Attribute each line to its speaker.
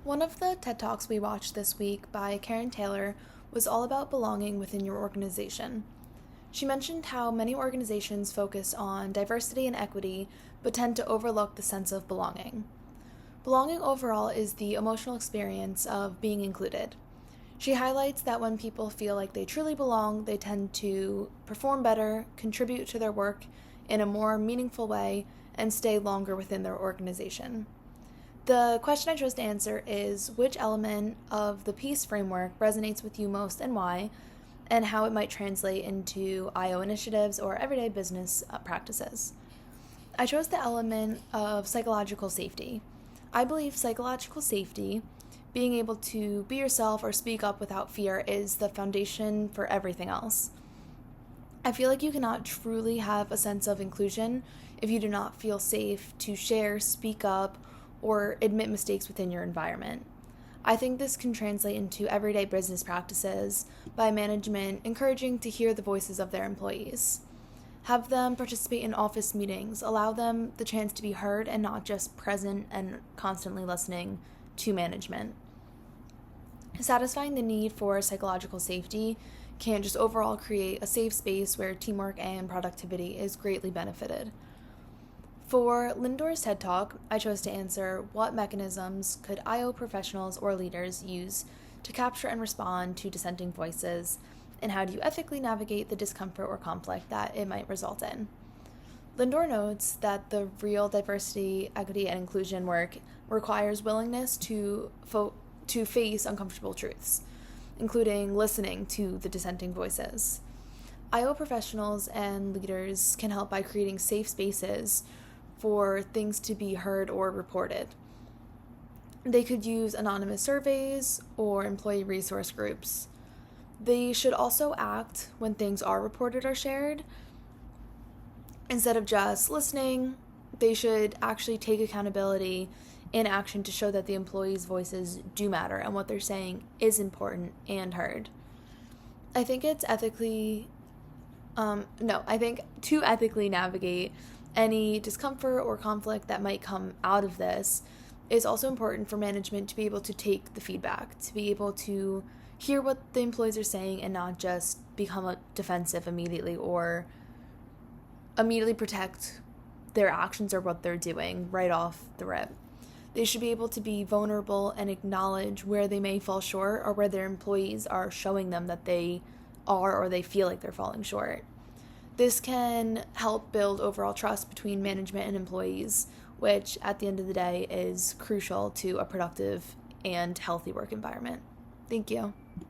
Speaker 1: One of the TED Talks we watched this week by Karen Taylor was all about belonging within your organization. She mentioned how many organizations focus on diversity and equity but tend to overlook the sense of belonging. Belonging overall is the emotional experience of being included. She highlights that when people feel like they truly belong, they tend to perform better, contribute to their work in a more meaningful way, and stay longer within their organization. The question I chose to answer is which element of the PEACE framework resonates with you most and why, and how it might translate into IO initiatives or everyday business practices. I chose the element of psychological safety. I believe psychological safety, being able to be yourself or speak up without fear, is the foundation for everything else. I feel like you cannot truly have a sense of inclusion if you do not feel safe to share, speak up, or admit mistakes within your environment. I think this can translate into everyday business practices by management encouraging to hear the voices of their employees. Have them participate in office meetings, allow them the chance to be heard and not just present and constantly listening to management. Satisfying the need for psychological safety can just overall create a safe space where teamwork and productivity is greatly benefited. For Lindor's TED Talk, I chose to answer what mechanisms could IO professionals or leaders use to capture and respond to dissenting voices, and how do you ethically navigate the discomfort or conflict that it might result in. Lindor notes that the real diversity, equity, and inclusion work requires willingness to face uncomfortable truths, including listening to the dissenting voices. IO professionals and leaders can help by creating safe spaces for things to be heard or reported. They could use anonymous surveys or employee resource groups. They should also act when things are reported or shared. Instead of just listening, they should actually take accountability in action to show that the employees' voices do matter and what they're saying is important and heard. I think to ethically navigate any discomfort or conflict that might come out of this is also important for management to be able to take the feedback, to be able to hear what the employees are saying and not just become defensive immediately or immediately protect their actions or what they're doing right off the rip. They should be able to be vulnerable and acknowledge where they may fall short or where their employees are showing them that they are or they feel like they're falling short. This can help build overall trust between management and employees, which at the end of the day is crucial to a productive and healthy work environment. Thank you.